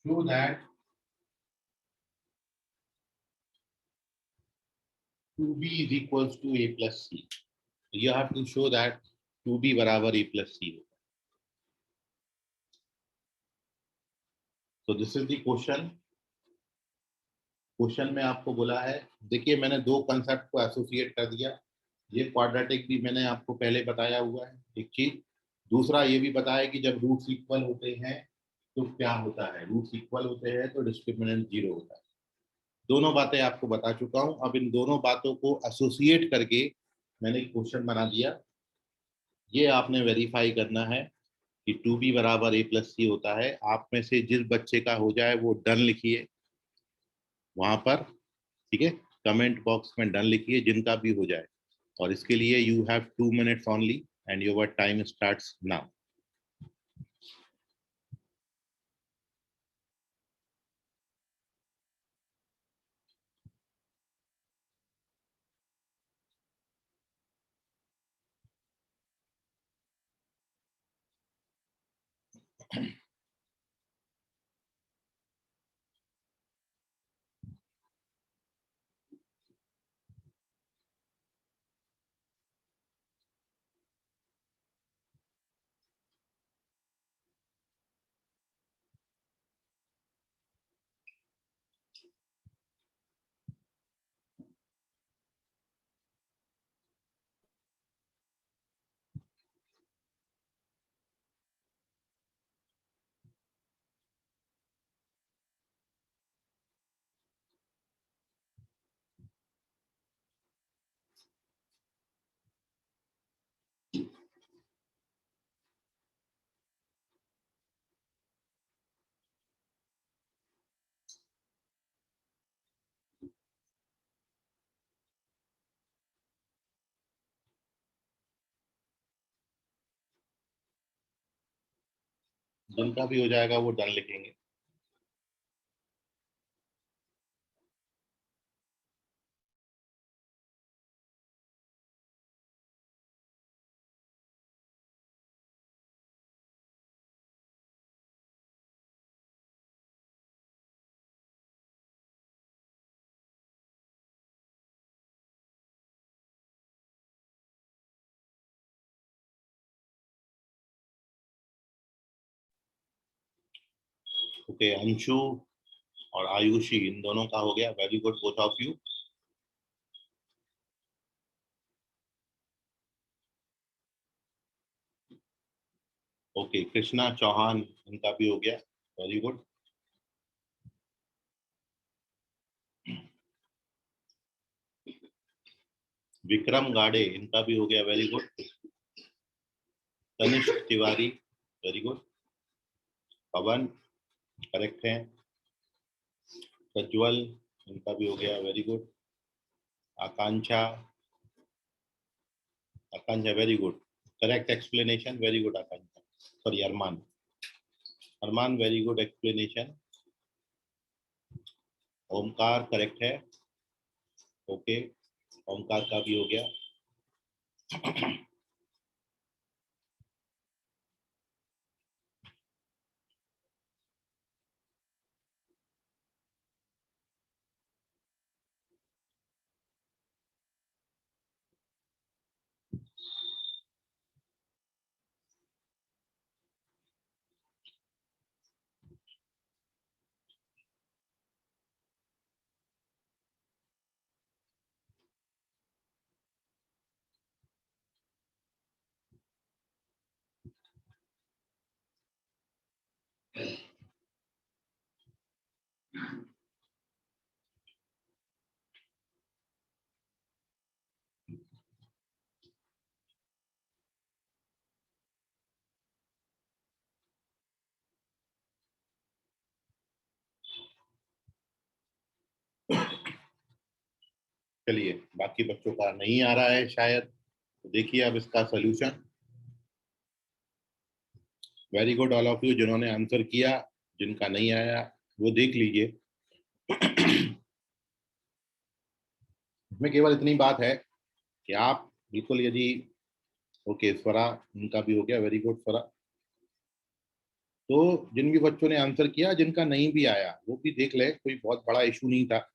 show that 2b is equals to a plus c। You have to show that 2b बराबर a plus c होगा। So this is the question। Question में आपको बोला है, देखिए मैंने दो कंसेप्ट को एसोसिएट कर दिया। ये क्वाड्रेटिक भी मैंने आपको पहले बताया हुआ है एक चीज, दूसरा ये भी बताया कि जब रूट्स इक्वल होते हैं तो क्या होता है, रूट्स इक्वल होते हैं तो डिस्क्रिमिनेंट 0 होता है। दोनों बातें आपको बता चुका हूं। अब इन दोनों बातों को एसोसिएट करके मैंने क्वेश्चन बना दिया। ये आपने वेरीफाई करना है कि 2b बराबर a प्लस सी होता है। आप में से जिस बच्चे का हो जाए वो डन लिखिए वहां पर। ठीक है, कमेंट बॉक्स में डन लिखिए जिनका भी हो जाए, और इसके लिए you have 2 minutes only and your time starts now. जिनका भी हो जाएगा वो डन लिखेंगे। ओके, अंशु और आयुषी इन दोनों का हो गया। Very good both of you. Okay, Krishna Chauhan इनका भी हो गया। Very good. विक्रम गाड़े इनका भी हो गया। Very good. Tanishk Tiwari very good. Pavan correct है। प्रज्वल इनका भी हो गया। Very good. Akanksha, Akanksha very good, correct explanation. Very good Akanksha. Sorry Arman, Arman very good explanation. Omkar correct है। ओके, ओमकार का भी हो गया। चलिए, बाकी बच्चों का नहीं आ रहा है शायद, तो देखिए अब इसका solution. Very good all of you जिन्होंने आंसर किया। जिनका नहीं आया वो देख लीजिए। इसमें केवल इतनी बात है कि आप बिल्कुल यदि, ओके स्वरा उनका भी हो गया। वेरी गुड स्वरा। तो जिन भी बच्चों ने आंसर किया, जिनका नहीं भी आया वो भी देख ले, कोई बहुत बड़ा इशू नहीं था।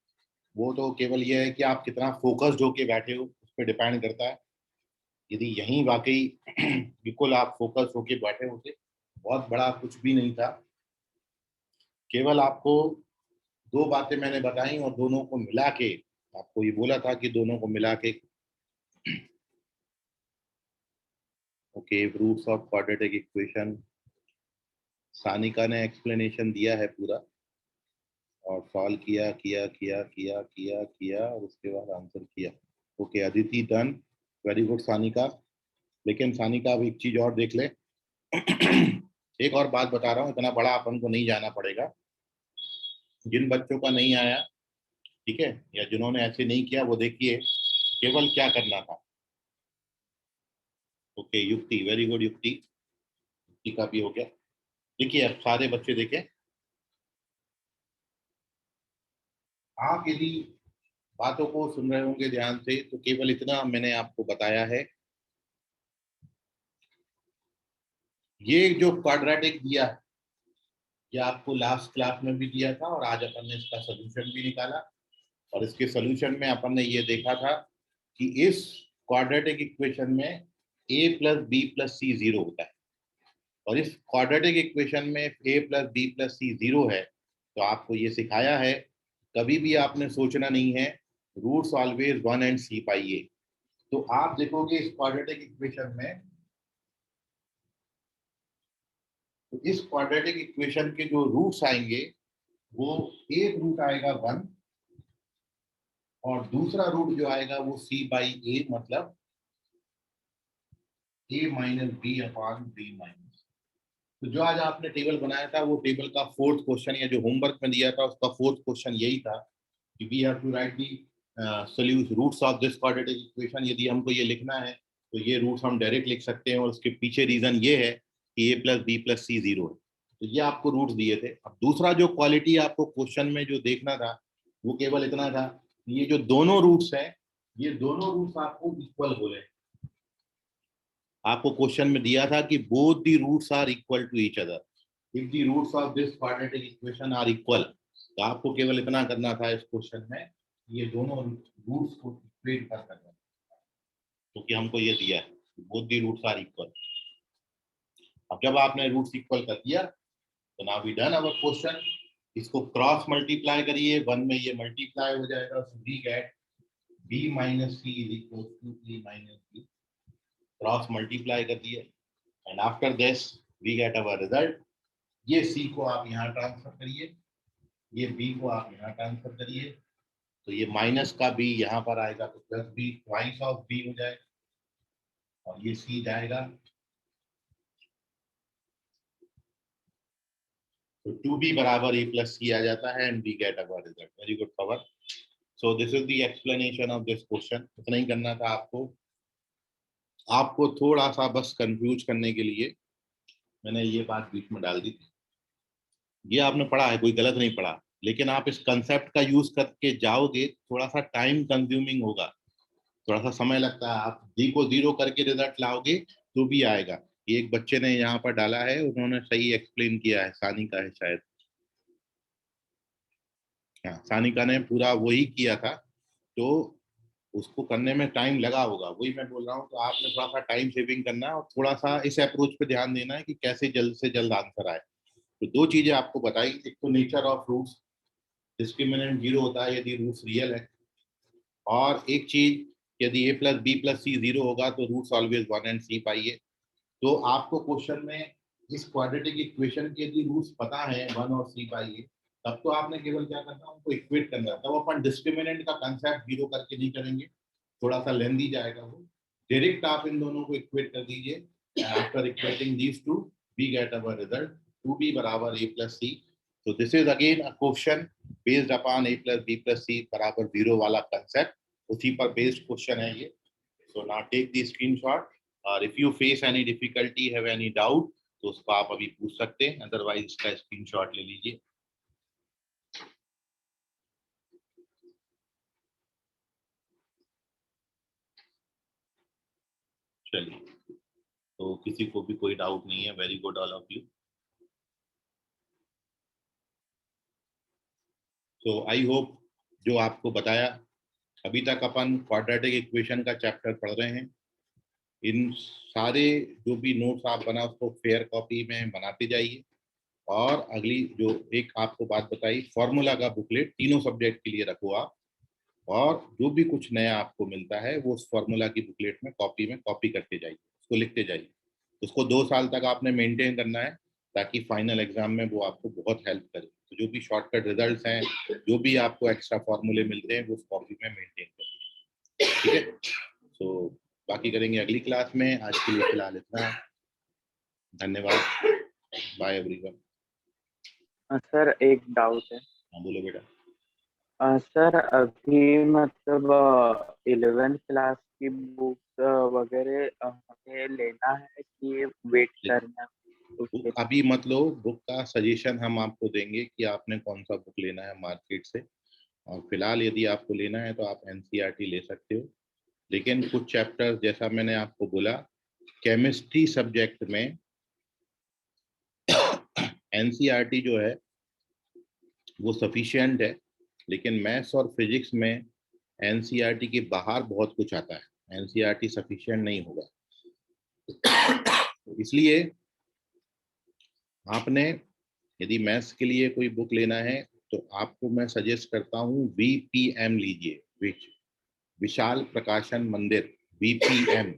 वो तो केवल ये है कि आप कितना फोकस्ड होके बैठे हो उस पर डिपेंड करता है। यदि यहीं वाकई बिल्कुल आप फोकस होके बैठे होते, बहुत बड़ा कुछ भी नहीं था। केवल आपको दो बातें मैंने बताई और दोनों को मिला के आपको ये बोला था कि दोनों को मिला के, okay, roots of quadratic equation Sanika ने एक्सप्लेनेशन दिया है पूरा, और सॉल्व किया किया किया किया किया किया और उसके बाद आंसर किया। Okay, Aditi done. Very good Sanika. लेकिन सानिका अब एक चीज और देख ले। एक और बात बता रहा हूँ, इतना बड़ा अपन को नहीं जाना पड़ेगा। जिन बच्चों का नहीं आया ठीक है, या जिन्होंने ऐसे नहीं किया वो देखिए केवल क्या करना था। ओके, युक्ति, वेरी गुड युक्ति, युक्ति का भी हो गया। देखिए अब सारे बच्चे देखें, आप यदि बातों को सुन रहे होंगे ध्यान से तो केवल इतना मैंने आपको बताया है, ये जो क्वाड्रेटिक दिया है ये आपको लास्ट क्लास में भी दिया था और आज अपन ने इसका सोल्यूशन भी निकाला। और इसके सोल्यूशन में अपन ने ये देखा था कि इस क्वाड्रेटिक इक्वेशन में a plus B plus c zero होता है, और इस क्वाड्रेटिक इक्वेशन में a plus B plus c zero है। तो आपको ये सिखाया है कभी भी आपने सोचना नहीं है, roots always one and C पाइए। तो आप देखोगे इस क्वाड्रेटिक इक्वेशन में, तो इस क्वाड्रेटिक इक्वेशन के जो रूट्स आएंगे वो एक रूट आएगा वन और दूसरा रूट जो आएगा वो सी बाई ए, मतलब A minus B upon B minus. तो जो आज आपने टेबल बनाया था वो टेबल का फोर्थ क्वेश्चन या जो होमवर्क में दिया था उसका फोर्थ क्वेश्चन यही था कि we have to write the solution roots of this quadratic equation. यदि हमको ये लिखना है तो ये रूट्स हम डायरेक्ट लिख सकते हैं और उसके पीछे रीजन ये है कि ए plus B plus c zero है। तो ये आपको रूट्स दिए थे। अब दूसरा जो क्वालिटी आपको क्वेश्चन में जो देखना था वो केवल इतना था, ये जो दोनों रूट्स हैं ये दोनों रूट्स आपको इक्वल बोले। आपको क्वेश्चन में दिया था कि both the roots are equal to each other, if the roots of this quadratic equation are equal. तो आपको केवल इतना करना था इस क्वेश्चन में, ये दोनों रूट्स को इक्वेट कर करना, क्योंकि हमको ये दिया है both the roots are equal. अब जब आपने रूट्स इक्वल कर दिया तो now we done our question. इसको क्रॉस मल्टीप्लाई करिए, वन में ये मल्टीप्लाई हो जाएगा, so we get b minus c is equal to e minus b. Cross multiply कर दिए and after this we get our result. ये c को आप यहाँ ट्रांसफर करिए, ये b को आप यहाँ ट्रांसफर करिए, तो ये माइनस का b यहाँ पर आएगा तो plus b, twice of b हो जाएगा और ये c जाएगा तो 2b बराबर a प्लस सी आ जाता है and we get our result. Very good Pawan. So this is the explanation of this question. इतना ही करना था आपको। आपको थोड़ा सा बस कंफ्यूज करने के लिए मैंने ये बात बीच में डाल दी थी। ये आपने पढ़ा है, कोई गलत नहीं पढ़ा, लेकिन आप इस कंसेप्ट का यूज करके जाओगे थोड़ा सा टाइम कंज्यूमिंग होगा, थोड़ा सा समय लगता है। आप डी को जीरो करके रिजल्ट लाओगे तो भी आएगा। ये एक बच्चे ने यहाँ पर डाला है, उन्होंने सही एक्सप्लेन किया है, सानिका है शायद, हाँ सानिका ने पूरा वही किया था। तो उसको करने में टाइम लगा होगा, वही मैं बोल रहा हूँ। तो आपने थोड़ा सा टाइम सेविंग करना है और थोड़ा सा इस अप्रोच पे ध्यान देना है कि कैसे जल्द से जल्द आंसर आए। तो दो चीजें आपको बताई, एक तो nature of roots, discriminant zero होता है यदि रूट्स रियल है, और एक चीज यदि ए plus B plus c zero होगा तो roots always one and C पाइए। तो आपको क्वेश्चन में इस क्वाड्रेटिक इक्वेशन के यदि रूट्स पता है वन और सी पाइए, तब तो आपने केवल क्या करना है उनको इक्वेट करना है। तब अपन डिस्क्रिमिनेंट का कंसेप्ट जीरो करके नहीं करेंगे, थोड़ा सा लेंदी जाएगा वो। डायरेक्ट आप इन दोनों को इक्वेट कर दीजिए। After equating these two we get our result 2b बराबर a प्लस सी। तो this is again a question based upon a plus b plus C बराबर जीरो वाला कंसेप्ट, उसी पर बेस्ड क्वेश्चन है ये। So now take the screenshot और if you face any difficulty, have any doubt, तो उसको आप अभी पूछ सकते हैं, अदरवाइज इसका स्क्रीनशॉट ले लीजिए। चलिए, तो किसी को भी कोई डाउट नहीं है। Very good all of you. So I hope जो आपको बताया, अभी तक अपन क्वाड्रेटिक इक्वेशन का चैप्टर पढ़ रहे हैं। इन सारे जो भी नोट्स आप बना उसको फेयर कॉपी में बनाते जाइए। और अगली जो एक आपको बात बताई, फॉर्मूला का बुकलेट तीनों सब्जेक्ट के लिए रखो आप, और जो भी कुछ नया आपको मिलता है वो उस फॉर्मूला की बुकलेट में कॉपी करते जाइए, उसको लिखते जाइए। उसको 2 साल तक आपने मेंटेन करना है ताकि फाइनल एग्जाम में वो आपको बहुत हेल्प करे। तो जो भी शॉर्टकट रिजल्ट्स हैं, जो भी आपको एक्स्ट्रा फॉर्मूले मिलते हैं वो उस कॉपी में मेंटेन करिए, ठीक है। सो बाकी करेंगे अगली क्लास में। आज के लिए फिलहाल इतना। धन्यवाद। Bye everyone. सर एक डाउट है। हाँ बोलो बेटा। सर अभी मतलब 11th क्लास की बुक वगैरह हमें लेना है कि वेट करना है उसके बुक अभी मत लो, बुक का सजेशन हम आपको देंगे कि आपने कौन सा बुक लेना है मार्केट से। और फिलहाल यदि आपको लेना है तो आप एनसीईआरटी ले सकते हो। लेकिन कुछ चैप्टर जैसा मैंने आपको बोला, केमिस्ट्री सब्जेक्ट में एनसीईआरटी जो है वो सफिशिएंट है, लेकिन मैथ्स और फिजिक्स में एनसीईआरटी के बाहर बहुत कुछ आता है। एनसीईआरटी सफिशिएंट नहीं होगा। इसलिए आपने यदि मैथ्स के लिए कोई बुक लेना है तो आपको मैं सजेस्ट करता हूँ वीपीएम लीजिए, विशाल प्रकाशन मंदिर, वीपीएम।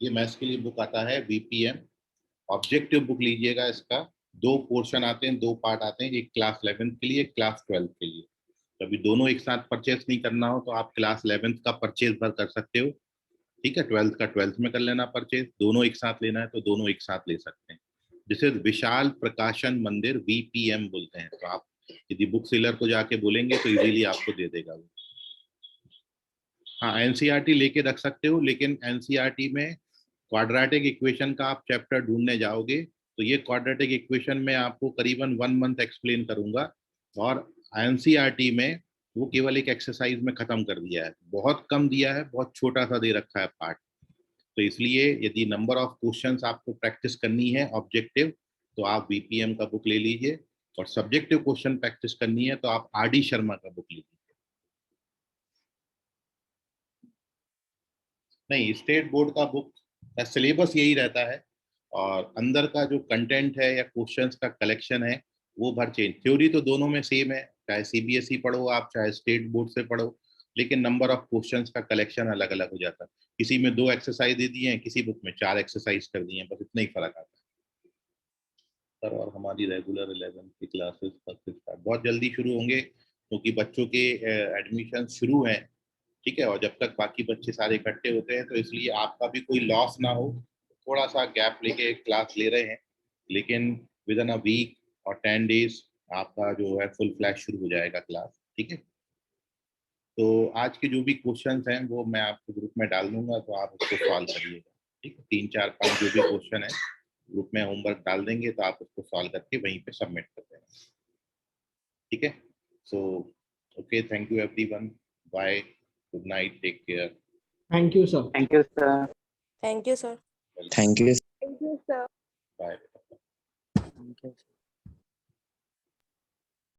ये मैथ्स के लिए बुक आता है वीपीएम। ऑब्जेक्टिव बुक लीजिएगा। इसका 2 पोर्शन आते हैं, 2 पार्ट आते हैं, एक क्लास 11th के लिए, एक क्लास 12th के लिए। कभी दोनों एक साथ परचेज नहीं करना हो तो आप क्लास 11th का परचेज भर कर सकते हो, ठीक है। 12th का 12th में कर लेना परचेज। दोनों एक साथ लेना है तो दोनों एक साथ ले सकते हैं। जिसे विशाल प्रकाशन मंदिर वीपीएम बोलते हैं। तो आप यदि बुक सेलर को जाके बोलेंगे तो इजीली आपको दे देगा वो। हाँ, एनसीईआरटी लेके रख सकते हो, लेकिन एनसीईआरटी में क्वाड्रेटिक इक्वेशन का आप चैप्टर ढूंढने जाओगे तो ये क्वाड्रेटिक इक्वेशन में आपको करीबन 1 मंथ एक्सप्लेन करूंगा, और एनसीईआरटी में वो केवल एक एक्सरसाइज में खत्म कर दिया है। बहुत कम दिया है, बहुत छोटा सा दे रखा है पार्ट। तो इसलिए यदि नंबर ऑफ क्वेश्चंस आपको प्रैक्टिस करनी है ऑब्जेक्टिव, तो आप बीपीएम का बुक ले लीजिए, और सब्जेक्टिव क्वेश्चन प्रैक्टिस करनी है तो आप आरडी शर्मा का बुक लीजिए। नहीं, स्टेट बोर्ड का बुक का सिलेबस यही रहता है, और अंदर का जो कंटेंट है या क्वेश्चंस का कलेक्शन है वो भर चेंज। थ्योरी तो दोनों में सेम है, चाहे सीबीएसई पढ़ो आप, चाहे स्टेट बोर्ड से पढ़ो, लेकिन नंबर ऑफ क्वेश्चंस का कलेक्शन अलग अलग हो जाता है। किसी में 2 एक्सरसाइज दे दिए हैं, किसी बुक में 4 एक्सरसाइज कर दिए हैं, बस इतना ही फर्क आता है सर। और हमारी रेगुलर 11th की क्लासेस बहुत जल्दी शुरू होंगे, क्योंकि बच्चों के एडमिशन शुरू हैं, ठीक है। और जब तक बाकी बच्चे सारे इकट्ठे होते हैं, तो इसलिए आपका भी कोई लॉस ना हो, थोड़ा सा गैप लेके क्लास ले रहे हैं। लेकिन विद इन अ वीक और 10 डेज आपका जो है फुल फ्लैश शुरू हो जाएगा क्लास, ठीक है। तो आज के जो भी क्वेश्चंस हैं वो मैं आपको ग्रुप में डाल दूंगा, तो आप उसको सॉल्व करिएगा, ठीक है। 3 4 5 जो भी क्वेश्चन है ग्रुप में होमवर्क डाल देंगे, तो आप उसको सॉल्व करके वहीं पे सबमिट कर देना, ठीक है। So okay, thank you everyone, bye, good night, take care, Thank you, sir. Thank you sir. Thank you, sir. Thank you. Thank you, sir. Bye. Thank you.